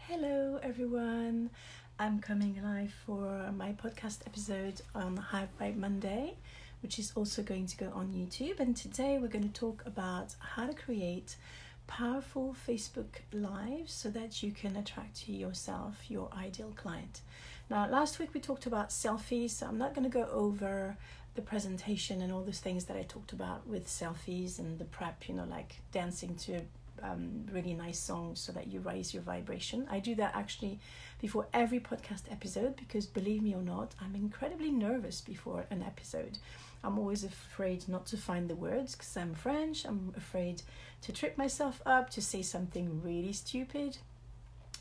Hello everyone, I'm coming live for my podcast episode on High Vibe Monday, which is also going to go on YouTube. And today we're going to talk about how to create powerful Facebook Lives so that you can attract to yourself your ideal client. Now, last week we talked about selfies, so I'm not going to go over the presentation and all those things that I talked about with selfies and the prep, like dancing to really nice songs so that you raise your vibration. I do that actually before every podcast episode because, believe me or not, I'm incredibly nervous before an episode. I'm always afraid not to find the words because I'm French. I'm afraid to trip myself up, to say something really stupid.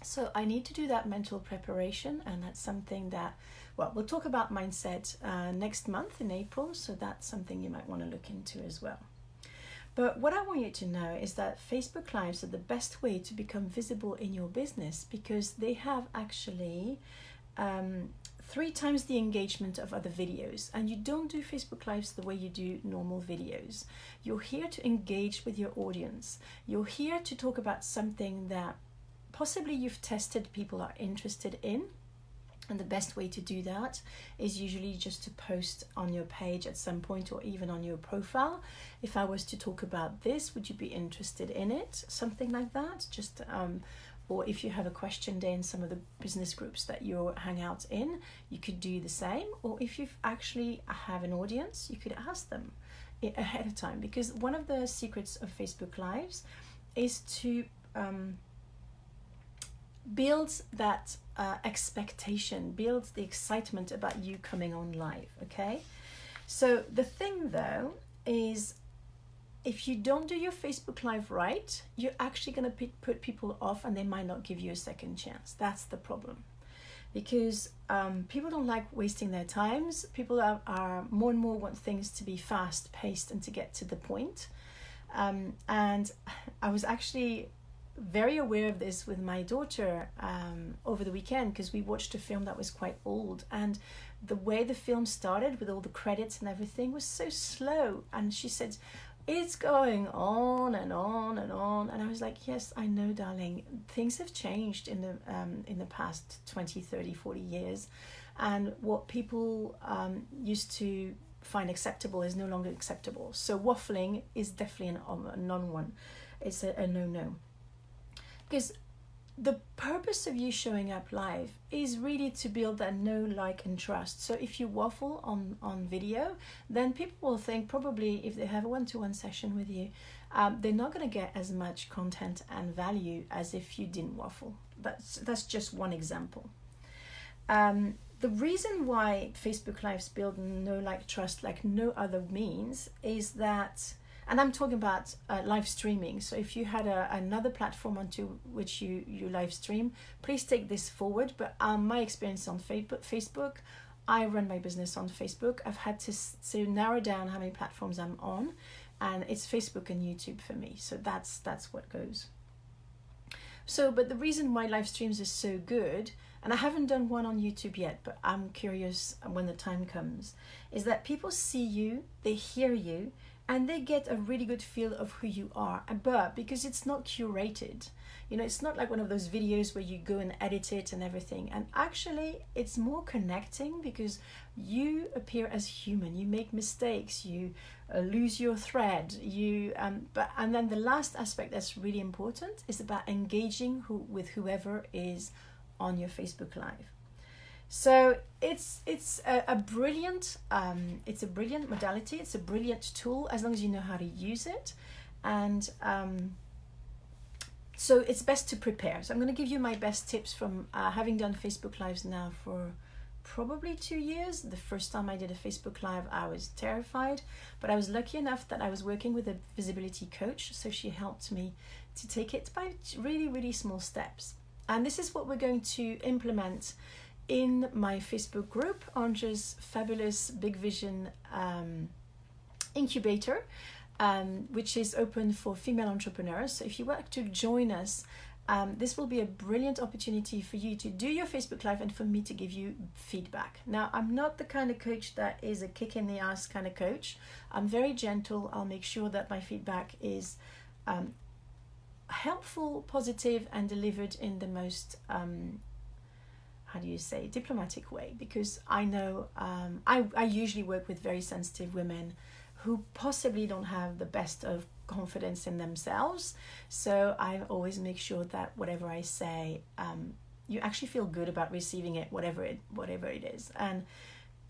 So I need to do that mental preparation, and that's something that, we'll talk about mindset next month in April, so that's something you might want to look into as well. But what I want you to know is that Facebook Lives are the best way to become visible in your business because they have actually 3 times the engagement of other videos. And you don't do Facebook Lives the way you do normal videos. You're here to engage with your audience. You're here to talk about something that possibly you've tested people are interested in. And the best way to do that is usually just to post on your page at some point or even on your profile. If I was to talk about this, would you be interested in it? Something like that. Or if you have a question day in some of the business groups that you hang out in, you could do the same. Or if you actually have an audience, you could ask them ahead of time. Because one of the secrets of Facebook Lives is to build that expectation, build the excitement about you coming on live, okay? So the thing though is, if you don't do your Facebook Live right, you're actually going to put people off and they might not give you a second chance. That's the problem. Because people don't like wasting their times. People are more and more want things to be fast paced and to get to the point. And I was actually very aware of this with my daughter over the weekend because we watched a film that was quite old, and the way the film started with all the credits and everything was so slow, and she said it's going on and on and on, and I was like, yes, I know, darling, things have changed in the past 20, 30, 40 years, and what people used to find acceptable is no longer acceptable. So waffling is definitely a non-one. It's a no-no. Because the purpose of you showing up live is really to build that know, like, and trust. So if you waffle on video, then people will think probably if they have a one-to-one session with you, they're not going to get as much content and value as if you didn't waffle. That's just one example. The reason why Facebook Lives build know, like, trust like no other means is that, and I'm talking about live streaming. So if you had another platform onto which you live stream, please take this forward. But my experience on Facebook, I run my business on Facebook. I've had to narrow down how many platforms I'm on, and it's Facebook and YouTube for me. So that's what goes. So, but the reason why live streams is so good, and I haven't done one on YouTube yet, but I'm curious when the time comes, is that people see you, they hear you, and they get a really good feel of who you are. But because it's not curated, it's not like one of those videos where you go and edit it and everything. And actually, it's more connecting because you appear as human. You make mistakes. You lose your thread. And then the last aspect that's really important is about engaging with whoever is on your Facebook Live. So it's a brilliant modality. It's a brilliant tool as long as you know how to use it, and so it's best to prepare. So I'm going to give you my best tips from having done Facebook Lives now for probably 2 years. The first time I did a Facebook Live, I was terrified, but I was lucky enough that I was working with a visibility coach, so she helped me to take it by really, really small steps. And this is what we're going to implement in my Facebook group, Anja's Fabulous Big Vision Incubator, which is open for female entrepreneurs. So if you want to join us, this will be a brilliant opportunity for you to do your Facebook Live and for me to give you feedback. Now, I'm not the kind of coach that is a kick in the ass kind of coach. I'm very gentle. I'll make sure that my feedback is helpful, positive, and delivered in the most diplomatic way, because I know I usually work with very sensitive women who possibly don't have the best of confidence in themselves. So I always make sure that whatever I say, you actually feel good about receiving it, whatever it is. And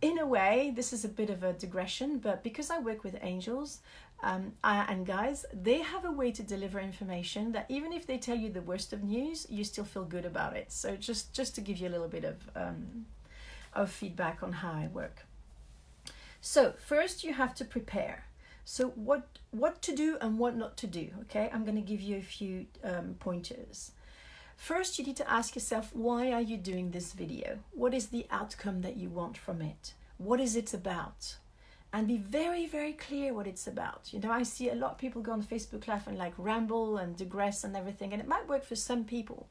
in a way, this is a bit of a digression, but because I work with angels and guides, they have a way to deliver information that even if they tell you the worst of news, you still feel good about it. So just to give you a little bit of feedback on how I work. So first you have to prepare. So what to do and what not to do, okay? I'm going to give you a few pointers. First, you need to ask yourself, why are you doing this video? What is the outcome that you want from it? What is it about? And be very, very clear what it's about. You know, I see a lot of people go on Facebook Live and like ramble and digress and everything, and it might work for some people.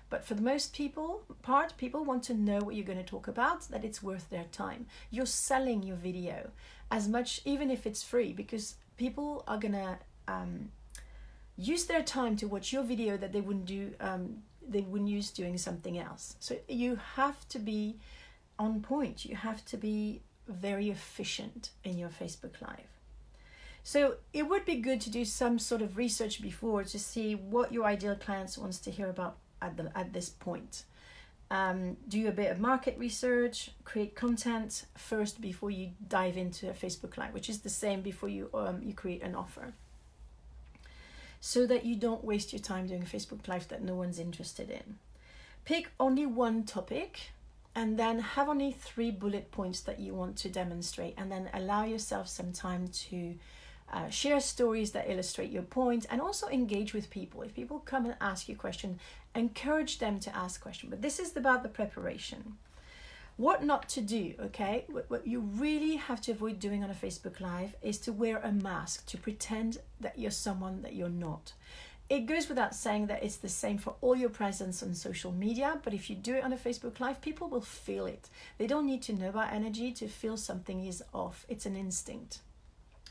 But for the most people want to know what you're going to talk about, that it's worth their time. You're selling your video as much, even if it's free, because people are going to use their time to watch your video that they wouldn't use doing something else. So you have to be on point. You have to be very efficient in your Facebook Live. So it would be good to do some sort of research before to see what your ideal clients wants to hear about at this point. Do a bit of market research, create content first before you dive into a Facebook Live, which is the same before you create an offer, so that you don't waste your time doing a Facebook Live that no one's interested in. Pick only one topic and then have only 3 bullet points that you want to demonstrate, and then allow yourself some time to share stories that illustrate your point, and also engage with people. If people come and ask you a question, encourage them to ask questions. But this is about the preparation. What not to do, okay? What you really have to avoid doing on a Facebook Live is to wear a mask, to pretend that you're someone that you're not. It goes without saying that it's the same for all your presence on social media, but if you do it on a Facebook Live, people will feel it. They don't need to know about energy to feel something is off. It's an instinct,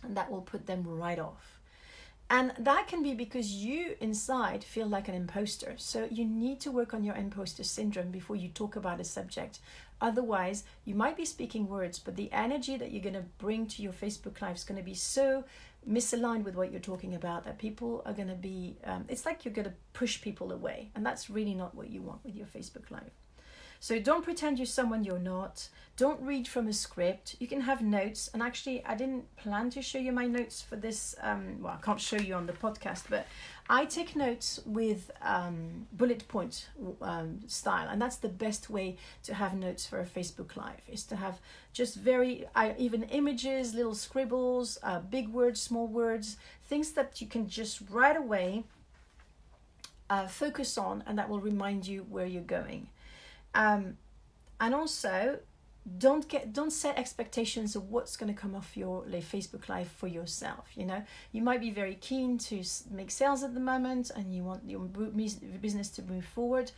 and that will put them right off. And that can be because you inside feel like an imposter. So you need to work on your imposter syndrome before you talk about a subject. Otherwise, you might be speaking words, but the energy that you're going to bring to your Facebook Live is going to be so misaligned with what you're talking about that people are going to be, it's like you're going to push people away. And that's really not what you want with your Facebook Live. So don't pretend you're someone you're not. Don't read from a script. You can have notes. And actually, I didn't plan to show you my notes for this. Well, I can't show you on the podcast, but I take notes with bullet point style. And that's the best way to have notes for a Facebook Live, is to have just even images, little scribbles, big words, small words, things that you can just right away focus on, and that will remind you where you're going. And also, don't set expectations of what's going to come off your Facebook Live for yourself. You know, you might be very keen to make sales at the moment, and you want your business to move forward,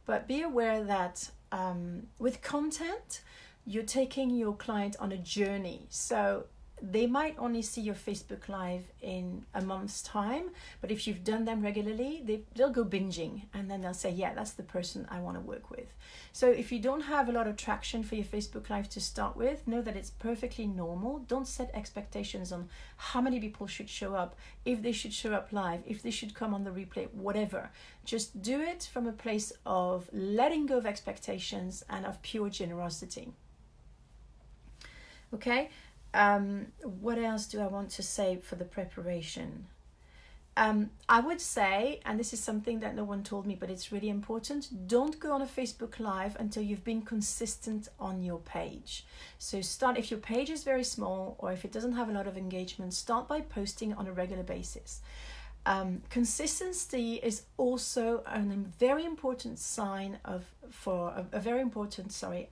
but be aware that with content, you're taking your client on a journey. So they might only see your Facebook Live in a month's time, but if you've done them regularly, they'll go binging, and then they'll say, yeah, that's the person I want to work with. So if you don't have a lot of traction for your Facebook Live to start with, know that it's perfectly normal. Don't set expectations on how many people should show up, if they should show up live, if they should come on the replay, whatever. Just do it from a place of letting go of expectations and of pure generosity. Okay? What else do I want to say for the preparation? I would say, and this is something that no one told me, but it's really important, don't go on a Facebook Live until you've been consistent on your page. So start, if your page is very small or if it doesn't have a lot of engagement, start by posting on a regular basis. Consistency is also a very important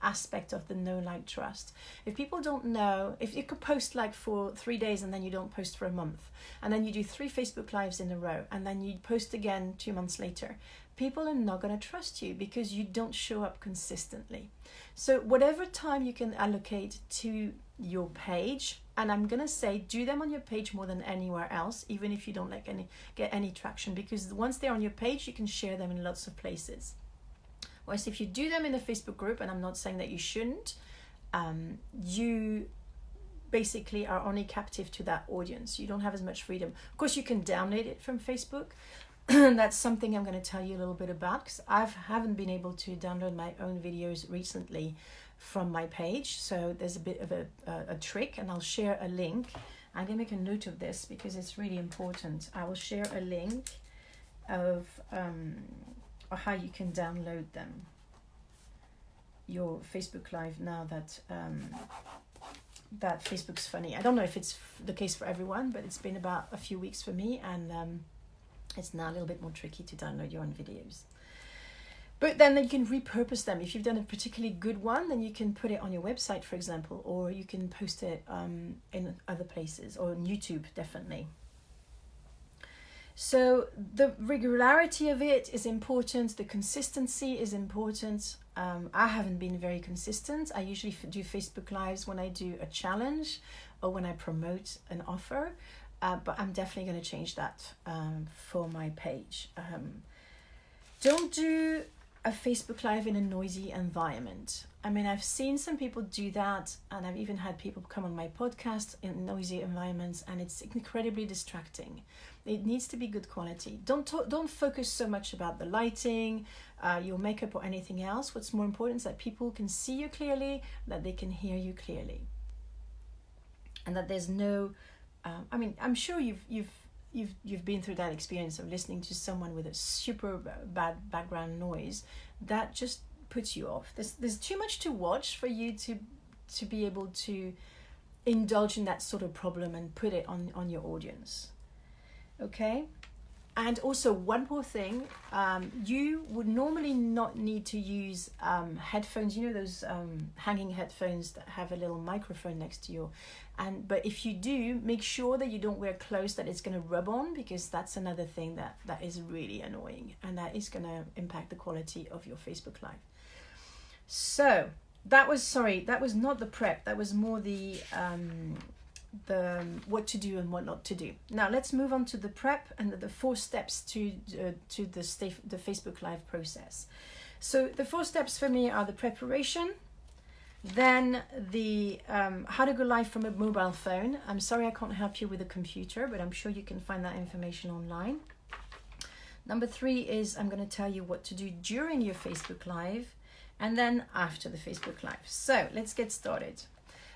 aspect of the know, like, trust. If people don't know, if you could post like for 3 days and then you don't post for a month, and then you do 3 Facebook Lives in a row, and then you post again 2 months later, people are not going to trust you because you don't show up consistently. So whatever time you can allocate to your page, and I'm going to say do them on your page more than anywhere else, even if you don't get any traction, because once they're on your page, you can share them in lots of places. Whereas if you do them in a Facebook group, and I'm not saying that you shouldn't, you basically are only captive to that audience. You don't have as much freedom. Of course, you can download it from Facebook. That's something I'm going to tell you a little bit about, because I haven't been able to download my own videos recently from my page. So there's a bit of a trick, and I'll share a link. I'm going to make a note of this because it's really important. I will share a link of how you can download them, your Facebook Live, now that that Facebook's funny. I don't know if it's the case for everyone, but it's been about a few weeks for me, and it's now a little bit more tricky to download your own videos. But then you can repurpose them. If you've done a particularly good one, then you can put it on your website, for example, or you can post it in other places, or on YouTube, definitely. So the regularity of it is important. The consistency is important. I haven't been very consistent. I usually do Facebook Lives when I do a challenge or when I promote an offer. But I'm definitely going to change that for my page. Don't do a Facebook Live in a noisy environment. I mean, I've seen some people do that, and I've even had people come on my podcast in noisy environments, and it's incredibly distracting. It needs to be good quality. Don't focus so much about the lighting, your makeup, or anything else. What's more important is that people can see you clearly, that they can hear you clearly, and that there's no. I mean, I'm sure you've been through that experience of listening to someone with a super bad background noise that just puts you off. There's too much to watch for you to be able to indulge in that sort of problem and put it on your audience. Okay? And also one more thing, you would normally not need to use headphones, you know, those hanging headphones that have a little microphone next to you. But if you do, make sure that you don't wear clothes that it's going to rub on, because that's another thing that is really annoying, and that is going to impact the quality of your Facebook Live. So that was not the prep, that was more the what to do and what not to do. Now let's move on to the prep and the 4 steps to the Facebook Live process. So the 4 steps for me are the preparation, then the how to go live from a mobile phone. I'm sorry I can't help you with a computer, but I'm sure you can find that information online. Number 3 is I'm going to tell you what to do during your Facebook Live, and then after the Facebook Live. So let's get started.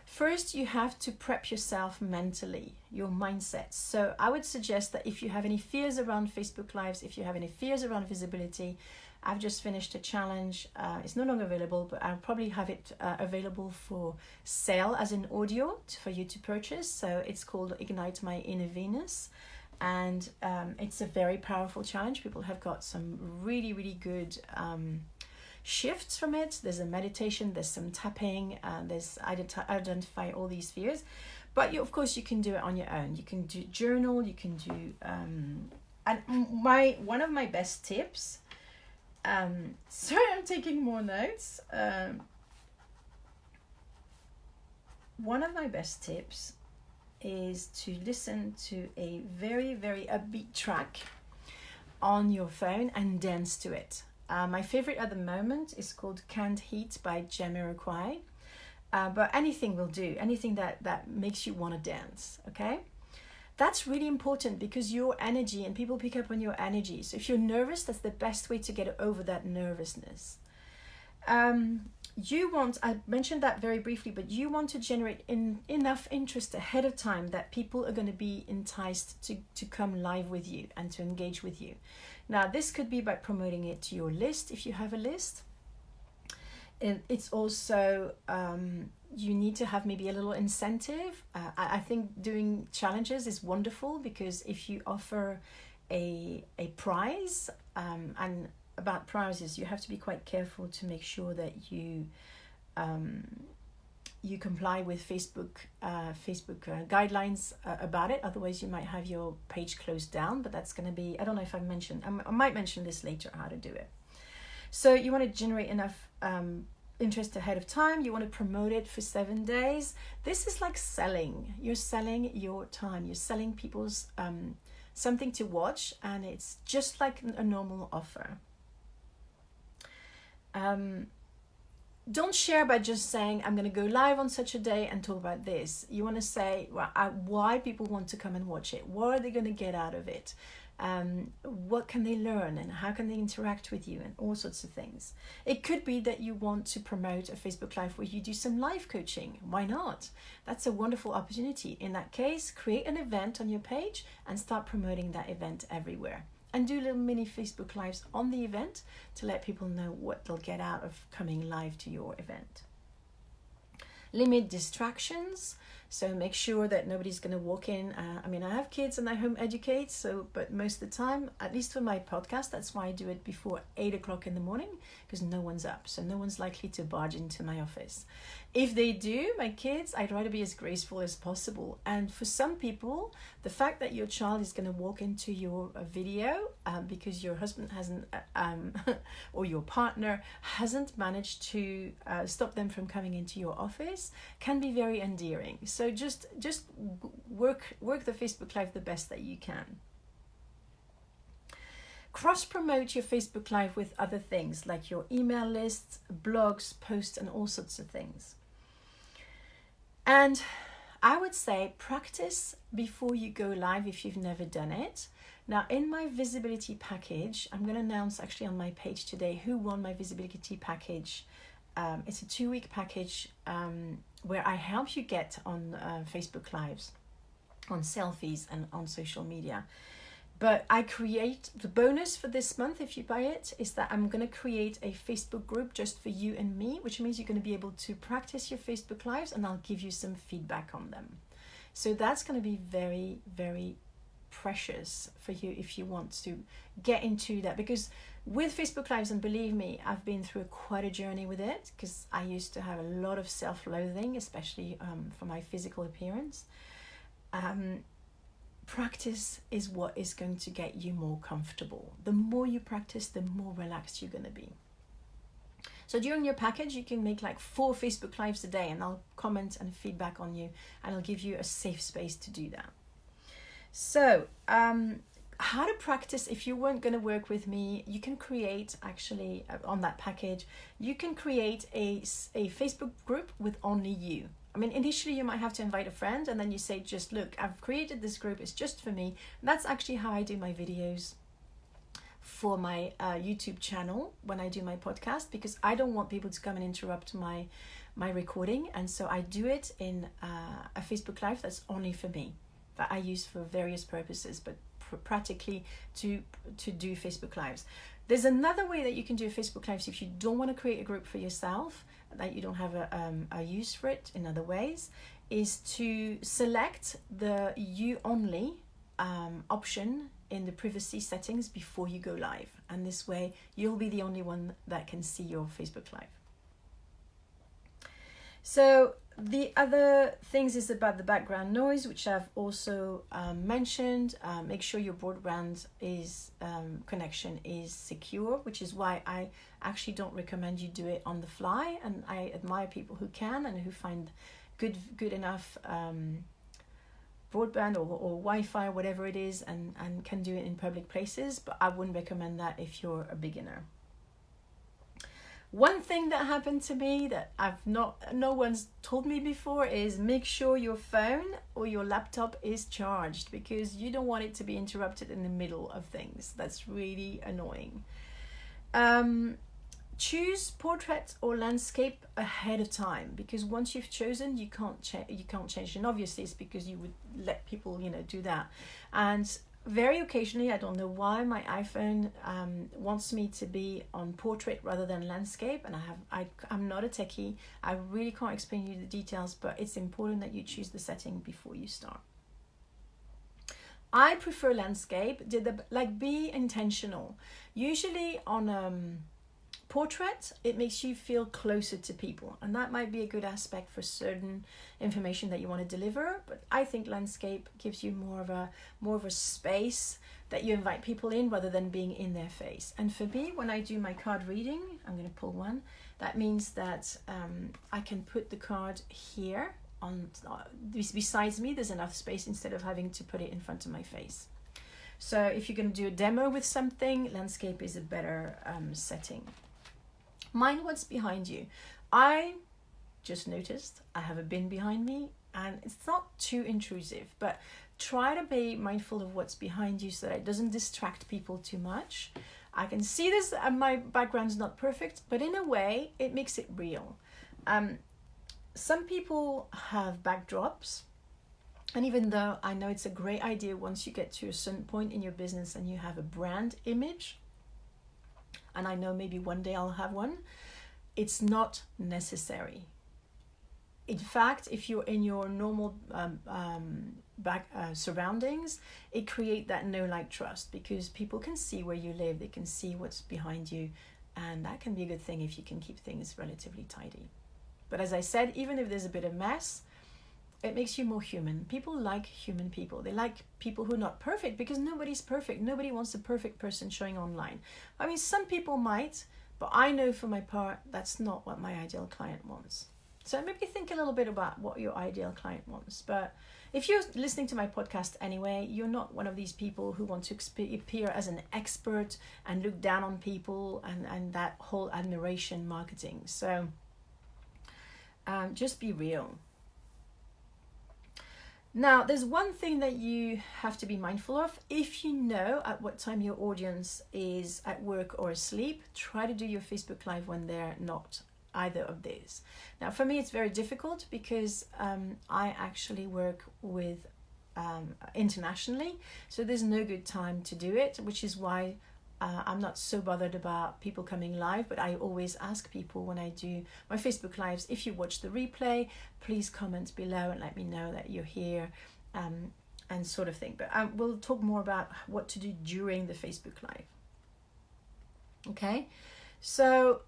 First, you have to prep yourself mentally, your mindset. So I would suggest that if you have any fears around Facebook Lives, if you have any fears around visibility, I've just finished a challenge. It's no longer available, but I'll probably have it available for sale as an audio for you to purchase. So it's called Ignite My Inner Venus. And it's a very powerful challenge. People have got some really, really good shifts from it. There's a meditation, there's some tapping, there's identify all these fears. But of course you can do it on your own. You can do journal, you can do and one of my best tips, sorry, I'm taking more notes. One of my best tips is to listen to a very, very upbeat track on your phone and dance to it. My favorite at the moment is called Can't Heat by Jamiroquai. But anything will do, anything that makes you want to dance, okay? That's really important because your energy, and people pick up on your energy. So if you're nervous, that's the best way to get over that nervousness. I mentioned that very briefly, but you want to generate enough interest ahead of time that people are going to be enticed to come live with you and to engage with you. Now, this could be by promoting it to your list if you have a list. And it's also, you need to have maybe a little incentive. I think doing challenges is wonderful because if you offer a prize, and about prizes, you have to be quite careful to make sure that you you comply with Facebook guidelines about it. Otherwise, you might have your page closed down. But that's going to be, I don't know if I mentioned, I might mention this later, how to do it. So you want to generate enough interest ahead of time. You want to promote it for 7 days. This is like selling. You're selling your time. You're selling people's something to watch, and it's just like a normal offer. Don't share by just saying, I'm going to go live on such a day and talk about this. You want to say why people want to come and watch it. What are they going to get out of it? What can they learn, and how can they interact with you, and all sorts of things. It could be that you want to promote a Facebook Live where you do some live coaching. Why not? That's a wonderful opportunity. In that case, create an event on your page and start promoting that event everywhere. And do little mini Facebook Lives on the event to let people know what they'll get out of coming live to your event. Limit distractions. So make sure that nobody's going to walk in. I have kids and I home educate, but most of the time, at least for my podcast, that's why I do it before 8 o'clock in the morning, because no one's up. So no one's likely to barge into my office. If they do, my kids, I try to be as graceful as possible. And for some people, the fact that your child is going to walk into your video because your husband hasn't, or your partner hasn't managed to stop them from coming into your office, can be very endearing. So just work the Facebook Live the best that you can. Cross-promote your Facebook Live with other things like your email lists, blogs, posts, and all sorts of things. And I would say practice before you go live if you've never done it. Now, in my visibility package, I'm going to announce actually on my page today who won my visibility package. It's a 2-week package where I help you get on Facebook Lives, on selfies, and on social media. But I create the bonus for this month, if you buy it, is that I'm going to create a Facebook group just for you and me, which means you're going to be able to practice your Facebook Lives, and I'll give you some feedback on them. So that's going to be very, very precious for you if you want to get into that. Because with Facebook Lives, and believe me, I've been through quite a journey with it, because I used to have a lot of self-loathing, especially for my physical appearance. Practice is what is going to get you more comfortable. The more you practice, the more relaxed you're going to be. So during your package, you can make like 4 Facebook Lives a day, and I'll comment and feedback on you, and I'll give you a safe space to do that. So how to practice. If you weren't going to work with me, you can create, actually on that package, you can create a Facebook group with only you. I mean, initially you might have to invite a friend, and then you say, just look, I've created this group, it's just for me. And that's actually how I do my videos for my YouTube channel when I do my podcast, because I don't want people to come and interrupt my recording. And so I do it in a Facebook Live that's only for me, that I use for various purposes, but practically to do Facebook Lives. There's another way that you can do Facebook Lives if you don't want to create a group for yourself, that you don't have a use for it in other ways, is to select the you only option in the privacy settings before you go live. And this way you'll be the only one that can see your Facebook Live. So the other things is about the background noise, which I've also mentioned. Make sure your broadband connection is secure, which is why I actually don't recommend you do it on the fly. And I admire people who can and who find good enough broadband or Wi-Fi, whatever it is, and can do it in public places. But I wouldn't recommend that if you're a beginner. One thing that happened to me that no one's told me before is make sure your phone or your laptop is charged, because you don't want it to be interrupted in the middle of things. That's really annoying. Choose portrait or landscape ahead of time, because once you've chosen, you can't change. And obviously it's because you would let people do that. And very occasionally, I don't know why, my iPhone wants me to be on portrait rather than landscape, and I'm not a techie. I really can't explain you the details, but it's important that you choose the setting before you start. I prefer landscape. Be intentional. Usually on portrait, it makes you feel closer to people, and that might be a good aspect for certain information that you want to deliver. But I think landscape gives you more of a space that you invite people in rather than being in their face. And for me, when I do my card reading, I'm going to pull one. That means that I can put the card here on besides me. There's enough space instead of having to put it in front of my face. So if you're going to do a demo with something, landscape is a better setting. Mind what's behind you. I just noticed I have a bin behind me, and it's not too intrusive, but try to be mindful of what's behind you so that it doesn't distract people too much. I can see this, and my background's not perfect, but in a way, it makes it real. Some people have backdrops, and even though I know it's a great idea once you get to a certain point in your business and you have a brand image, and I know maybe one day I'll have one, it's not necessary. In fact, if you're in your normal surroundings, it creates that know, like, trust, because people can see where you live, they can see what's behind you, and that can be a good thing if you can keep things relatively tidy. But as I said, even if there's a bit of mess, it makes you more human. People like human people. They like people who are not perfect, because nobody's perfect. Nobody wants a perfect person showing online. I mean, some people might, but I know for my part, that's not what my ideal client wants. So maybe think a little bit about what your ideal client wants. But if you're listening to my podcast anyway, you're not one of these people who want to appear as an expert and look down on people and that whole admiration marketing. So just be real. Now, there's one thing that you have to be mindful of. If you know at what time your audience is at work or asleep, try to do your Facebook Live when they're not either of these. Now, for me, it's very difficult because I actually work with internationally, so there's no good time to do it, which is why I'm not so bothered about people coming live. But I always ask people when I do my Facebook Lives, if you watch the replay, please comment below and let me know that you're here, and sort of thing. But we'll talk more about what to do during the Facebook Live. Okay, so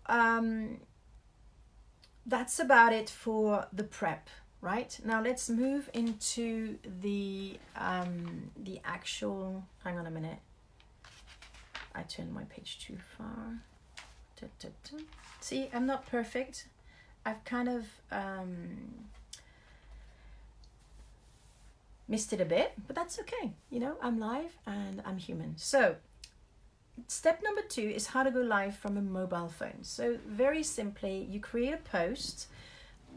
that's about it for the prep. Right, now let's move into the actual, hang on a minute, I turned my page too far. See, I'm not perfect. I've kind of missed it a bit, but that's okay. You know, I'm live and I'm human. So step number 2 is how to go live from a mobile phone. So very simply, you create a post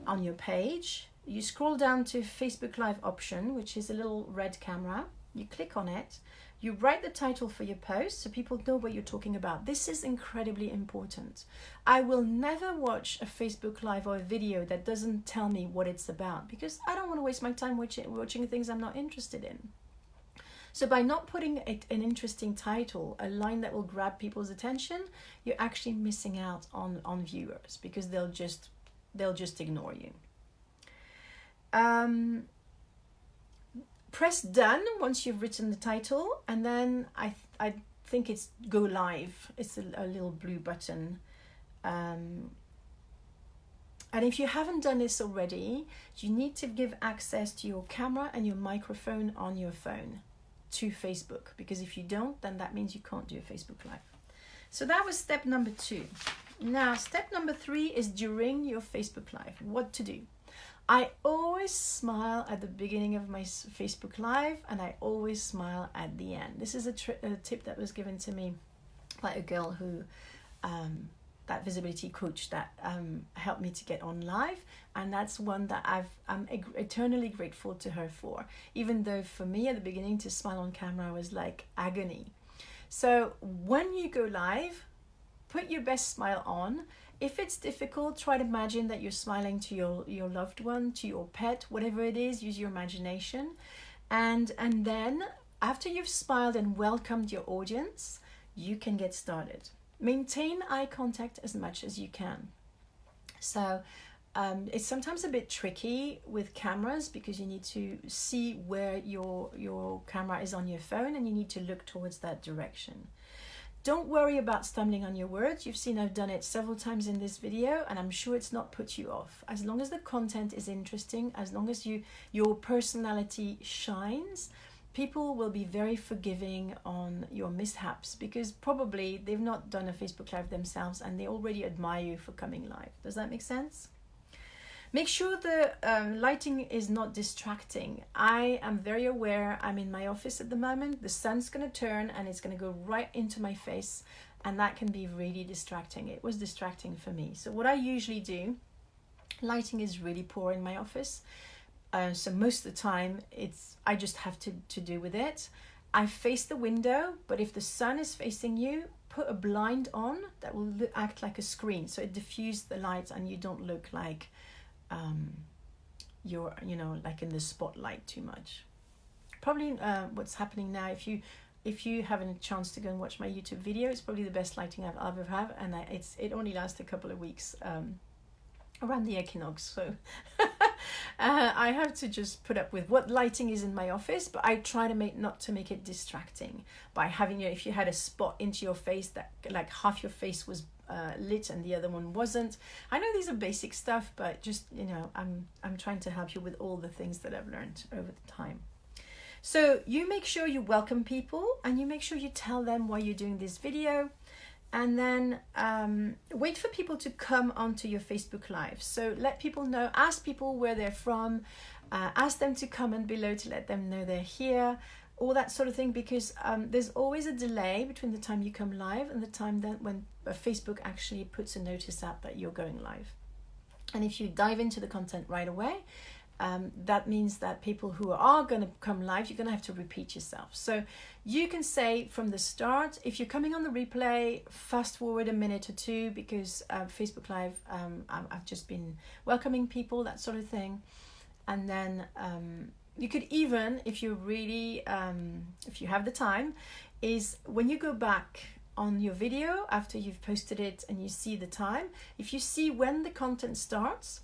on your page. You scroll down to Facebook Live option, which is a little red camera. You click on it. You write the title for your post so people know what you're talking about. This is incredibly important. I will never watch a Facebook Live or a video that doesn't tell me what it's about, because I don't want to waste my time watching things I'm not interested in. So by not putting an interesting title, a line that will grab people's attention, you're actually missing out on viewers, because they'll just ignore you. Press done once you've written the title, and then I think it's go live. It's a little blue button. And if you haven't done this already, you need to give access to your camera and your microphone on your phone to Facebook, because if you don't, then that means you can't do a Facebook Live. So that was step number 2. Now, step number 3 is during your Facebook Live, what to do. I always smile at the beginning of my Facebook Live, and I always smile at the end. This is a tip that was given to me by a girl who, that visibility coach that helped me to get on live, and that's one that I'm eternally grateful to her for. Even though for me at the beginning to smile on camera was like agony. So when you go live, put your best smile on. If it's difficult, try to imagine that you're smiling to your loved one, to your pet, whatever it is, use your imagination. And then after you've smiled and welcomed your audience, you can get started. Maintain eye contact as much as you can. So it's sometimes a bit tricky with cameras, because you need to see where your camera is on your phone, and you need to look towards that direction. don't worry about stumbling on your words. You've seen I've done it several times in this video, and I'm sure it's not put you off. As long as the content is interesting, as long as your personality shines, people will be very forgiving on your mishaps, because probably they've not done a Facebook Live themselves and they already admire you for coming live. Does that make sense? Make sure the lighting is not distracting. I am very aware. I'm in my office at the moment. The sun's going to turn and it's going to go right into my face, and that can be really distracting. It was distracting for me. So what I usually do, lighting is really poor in my office. So most of the time I just have to do with it. I face the window, but if the sun is facing you, put a blind on that will act like a screen. So it diffuses the light and you don't look like you're, like in the spotlight too much. Probably what's happening now, if you haven't a chance to go and watch my YouTube video, it's probably the best lighting I've ever had, and it only lasts a couple of weeks around the equinox. So I have to just put up with what lighting is in my office, but I try to not to make it distracting by having, if you had a spot into your face that like half your face was lit and the other one wasn't. I know these are basic stuff, but just I'm trying to help you with all the things that I've learned over the time. So you make sure you welcome people, and you make sure you tell them why you're doing this video, and then wait for people to come onto your Facebook Live. So let people know, ask people where they're from, ask them to comment below to let them know they're here, all that sort of thing, because there's always a delay between the time you come live and the time that when Facebook actually puts a notice out that you're going live. And if you dive into the content right away, that means that people who are going to come live, you're going to have to repeat yourself. So you can say from the start, if you're coming on the replay, fast forward a minute or two, because Facebook Live, I've just been welcoming people, that sort of thing. And then you could even, if you really, if you have the time, is when you go back on your video after you've posted it and you see the time, if you see when the content starts,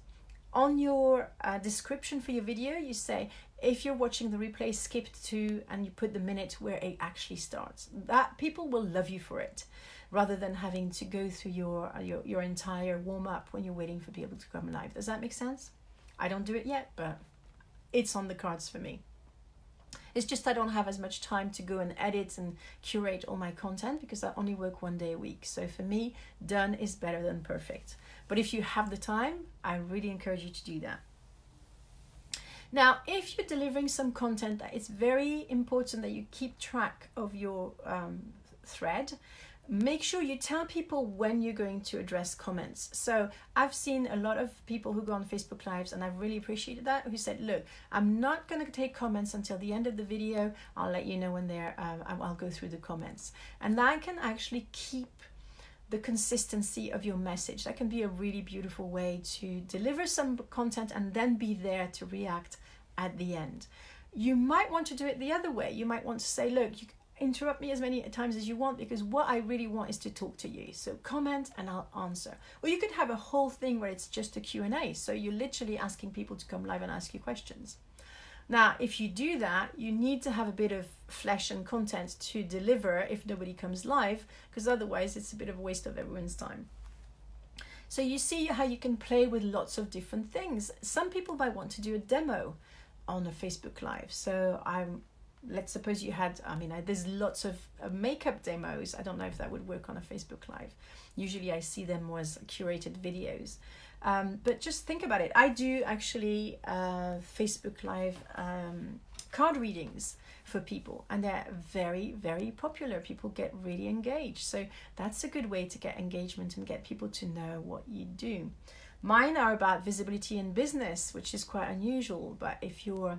on your description for your video, you say, if you're watching the replay, skip to, and you put the minute where it actually starts. That people will love you for it, rather than having to go through your entire warm-up when you're waiting for people to come live. Does that make sense? I don't do it yet, but it's on the cards for me. It's just I don't have as much time to go and edit and curate all my content, because I only work 1 day a week. So for me, done is better than perfect. But if you have the time, I really encourage you to do that. Now, if you're delivering some content, it's very important that you keep track of your thread. Make sure you tell people when you're going to address comments. So I've seen a lot of people who go on Facebook Lives, and I've really appreciated that, who said, look, I'm not going to take comments until the end of the video. I'll let you know when they're, I'll go through the comments. And that can actually keep the consistency of your message. That can be a really beautiful way to deliver some content and then be there to react at the end. You might want to do it the other way. You might want to say, look, you interrupt me as many times as you want, because what I really want is to talk to you. So comment and I'll answer. Or you could have a whole thing where it's just a Q&A. So you're literally asking people to come live and ask you questions. Now, if you do that, you need to have a bit of flesh and content to deliver if nobody comes live, because otherwise it's a bit of a waste of everyone's time. So you see how you can play with lots of different things. Some people might want to do a demo on a Facebook Live. So let's suppose you had, there's lots of makeup demos. I don't know if that would work on a Facebook Live. Usually I see them more as curated videos. But just think about it. I do actually Facebook Live card readings for people, and they're very, very popular. People get really engaged. So that's a good way to get engagement and get people to know what you do. Mine are about visibility in business, which is quite unusual. But if you're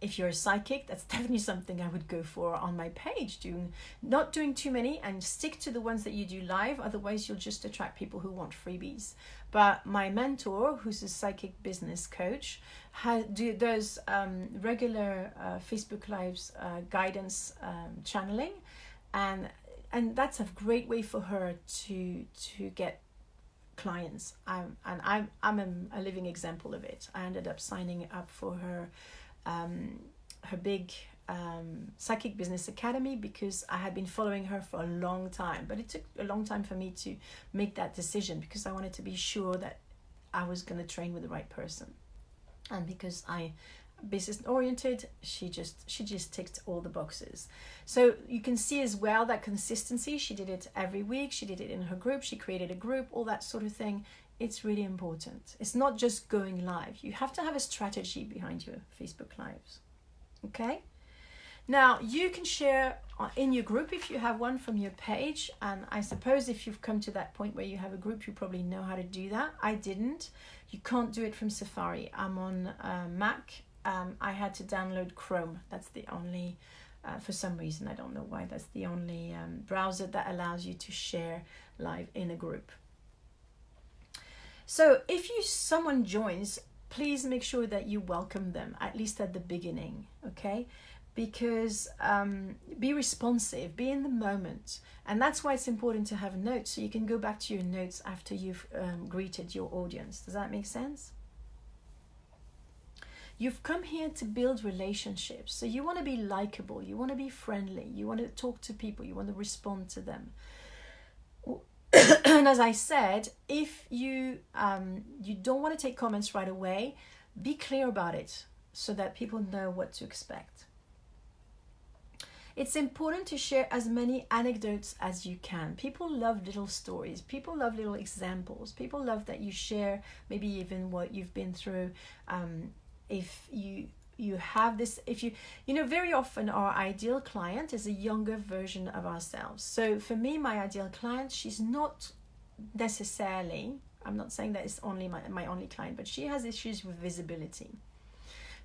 a psychic, that's definitely something I would go for on my page. Not doing too many, and stick to the ones that you do live. Otherwise, you'll just attract people who want freebies. But my mentor, who's a psychic business coach, does regular Facebook Lives guidance channeling, and that's a great way for her to get clients. I'm a living example of it. I ended up signing up for her big Psychic Business Academy because I had been following her for a long time. But it took a long time for me to make that decision because I wanted to be sure that I was going to train with the right person. And because I business oriented, she just ticked all the boxes. So you can see as well that consistency. She did it every week. She did it in her group. She created a group, all that sort of thing. It's really important. It's not just going live. You have to have a strategy behind your Facebook Lives. Okay? Now, you can share in your group if you have one from your page. And I suppose if you've come to that point where you have a group, you probably know how to do that. I didn't. You can't do it from Safari. I'm on Mac. I had to download Chrome. That's the only, for some reason, I don't know why, that's the only browser that allows you to share live in a group. So if someone joins, please make sure that you welcome them, at least at the beginning, okay? Because be responsive, be in the moment. And that's why it's important to have notes, so you can go back to your notes after you've greeted your audience. Does that make sense? You've come here to build relationships. So you want to be likable, you want to be friendly, you want to talk to people, you want to respond to them. And as I said, if you don't want to take comments right away, be clear about it so that people know what to expect. It's important to share as many anecdotes as you can. People love little stories. People love little examples. People love that you share maybe even what you've been through. If you have this, if you know, very often our ideal client is a younger version of ourselves. So for me, my ideal client, she's not necessarily, I'm not saying that it's only my only client, but she has issues with visibility.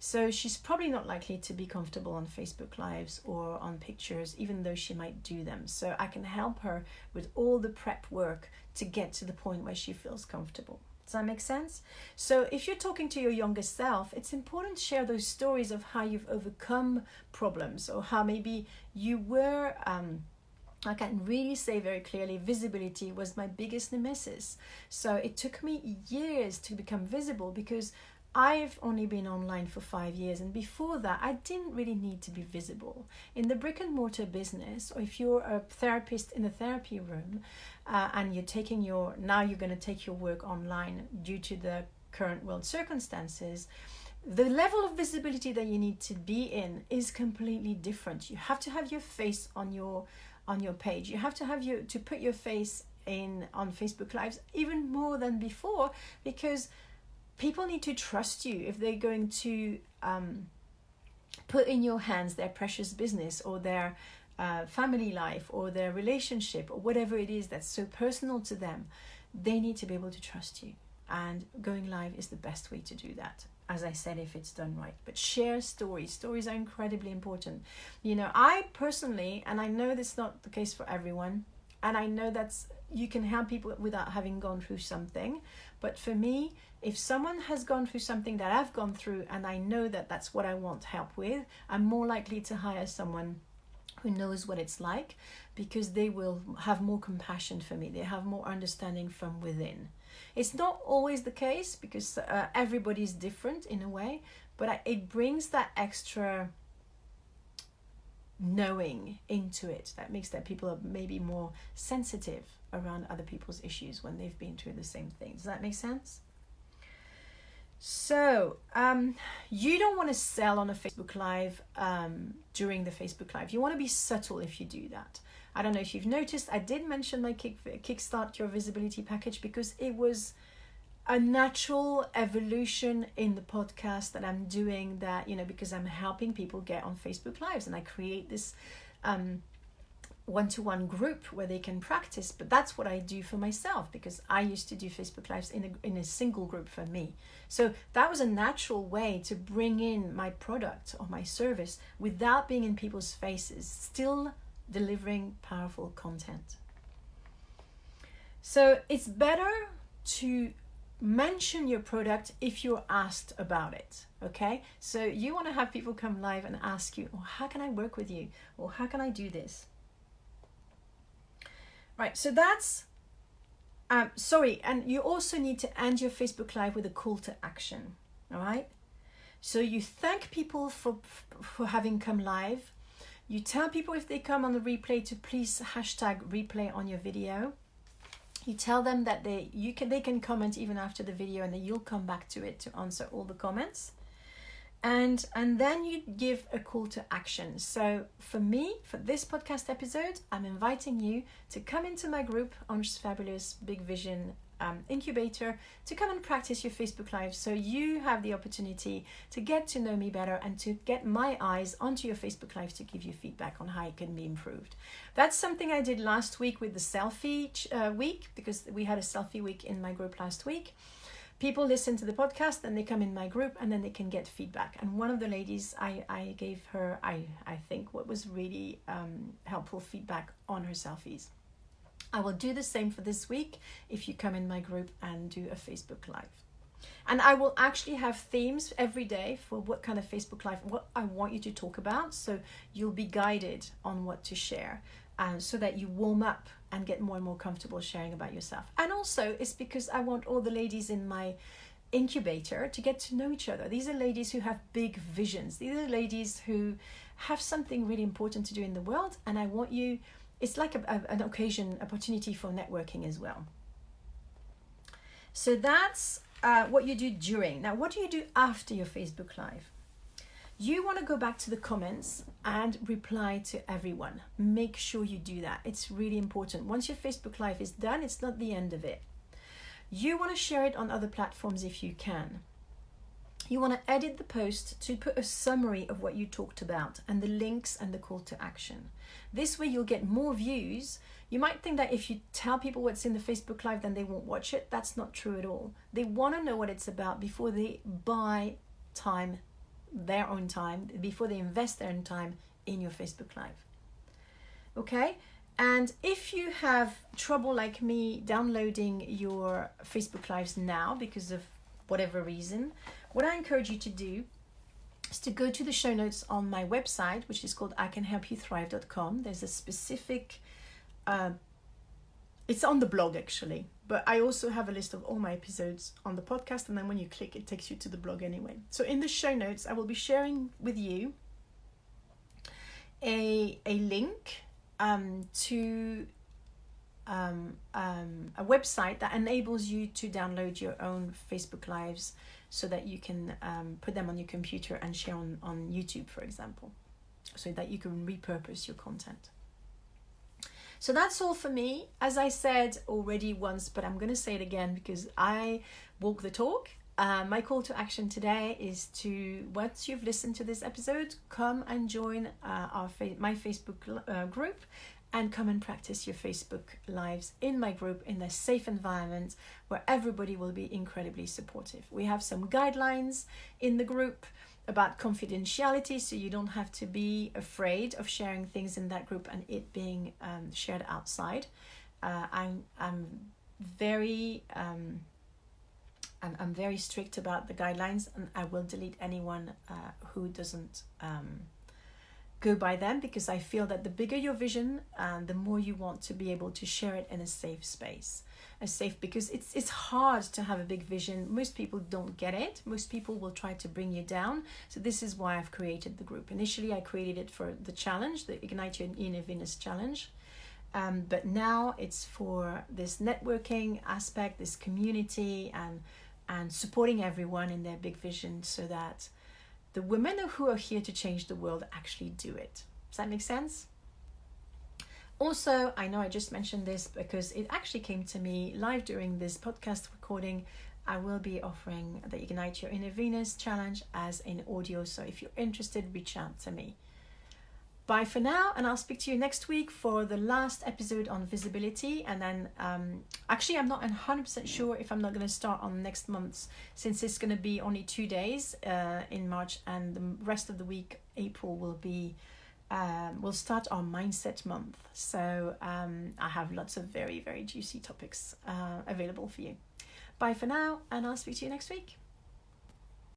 So she's probably not likely to be comfortable on Facebook Lives or on pictures, even though she might do them. So I can help her with all the prep work to get to the point where she feels comfortable. Does that make sense? So if you're talking to your younger self, it's important to share those stories of how you've overcome problems or how maybe you were, I can really say very clearly, visibility was my biggest nemesis. So it took me years to become visible because I've only been online for 5 years, and before that I didn't really need to be visible. In the brick and mortar business, or if you're a therapist in a therapy room and you're going to take your work online due to the current world circumstances, the level of visibility that you need to be in is completely different. You have to have your face on your page. You have to put your face in on Facebook Lives even more than before, because people need to trust you if they're going to put in your hands their precious business or their family life or their relationship or whatever it is that's so personal to them. They need to be able to trust you. And going live is the best way to do that, as I said, if it's done right. But share stories. Stories are incredibly important. You know, I personally, and I know that's not the case for everyone, and I know that's you can help people without having gone through something. But for me, if someone has gone through something that I've gone through and I know that that's what I want help with, I'm more likely to hire someone who knows what it's like, because they will have more compassion for me. They have more understanding from within. It's not always the case, because everybody's different in a way, but it brings that extra knowing into it that makes that people are maybe more sensitive around other people's issues when they've been through the same thing. Does that make sense? So you don't want to sell on a Facebook Live during the Facebook Live. You want to be subtle if you do that. I don't know if you've noticed, I did mention my Kickstart Your Visibility package because it was a natural evolution in the podcast that I'm doing, that, you know, because I'm helping people get on Facebook Lives, and I create this one-to-one group where they can practice. But that's what I do for myself, because I used to do Facebook Lives in a single group for me. So that was a natural way to bring in my product or my service without being in people's faces, still delivering powerful content. So it's better to mention your product if you're asked about it. Okay, so you want to have people come live and ask you, oh, how can I work with you, or how can I do this? Right, so that's and you also need to end your Facebook Live with a call to action. All right, So you thank people for having come live. You tell people if they come on the replay to please hashtag replay on your video. You tell them that they can comment even after the video, and then you'll come back to it to answer all the comments. And then you give a call to action. So for me, for this podcast episode, I'm inviting you to come into my group, Ange's Fabulous Big Vision Incubator, to come and practice your Facebook Live, so you have the opportunity to get to know me better and to get my eyes onto your Facebook Live to give you feedback on how it can be improved. That's something I did last week with the selfie week, because we had a selfie week in my group last week. People listen to the podcast, and they come in my group, and then they can get feedback. And one of the ladies, I gave her, I think, what was really helpful feedback on her selfies. I will do the same for this week if you come in my group and do a Facebook Live. And I will actually have themes every day for what kind of Facebook Live, what I want you to talk about. So you'll be guided on what to share, so that you warm up and get more and more comfortable sharing about yourself. And also it's because I want all the ladies in my incubator to get to know each other. These are ladies who have big visions. These are ladies who have something really important to do in the world. And I want you, it's like an opportunity for networking as well. So that's what you do during. Now, what do you do after your Facebook Live? You want to go back to the comments and reply to everyone. Make sure you do that. It's really important. Once your Facebook Live is done, it's not the end of it. You want to share it on other platforms if you can. You want to edit the post to put a summary of what you talked about and the links and the call to action. This way you'll get more views. You might think that if you tell people what's in the Facebook Live, then they won't watch it. That's not true at all. They want to know what it's about before they buy time, their own time, before they invest their own time in your Facebook Live. Okay? And if you have trouble like me downloading your Facebook Lives now because of whatever reason, what I encourage you to do is to go to the show notes on my website, which is called icanhelpyouthrive.com. There's a specific, it's on the blog actually, but I also have a list of all my episodes on the podcast, and then when you click, it takes you to the blog anyway. So in the show notes, I will be sharing with you a link to a website that enables you to download your own Facebook Lives so that you can put them on your computer and share on YouTube, for example, so that you can repurpose your content. So that's all for me. As I said already once, but I'm going to say it again because I walk the talk. My call to action today is to, once you've listened to this episode, come and join my Facebook group and come and practice your Facebook Lives in my group in a safe environment where everybody will be incredibly supportive. We have some guidelines in the group about confidentiality, so you don't have to be afraid of sharing things in that group and it being shared outside. I'm very strict about the guidelines, and I will delete anyone who doesn't go by them, because I feel that the bigger your vision, the more you want to be able to share it in a safe space. Because it's hard to have a big vision. Most people don't get it. Most people will try to bring you down. So this is why I've created the group. Initially, I created it for the challenge, the Ignite Your Inner Venus challenge. But now it's for this networking aspect, this community, and supporting everyone in their big vision, so that the women who are here to change the world actually do it. Does that make sense? Also, I know I just mentioned this because it actually came to me live during this podcast recording. I will be offering the Ignite Your Inner Venus challenge as an audio. So if you're interested, reach out to me. Bye for now, and I'll speak to you next week for the last episode on visibility. And then actually I'm not 100% sure if I'm not going to start on next month's, since it's going to be only 2 days in March, and the rest of the week, April, will be we'll start our mindset month. So I have lots of very, very juicy topics available for you. Bye for now, and I'll speak to you next week.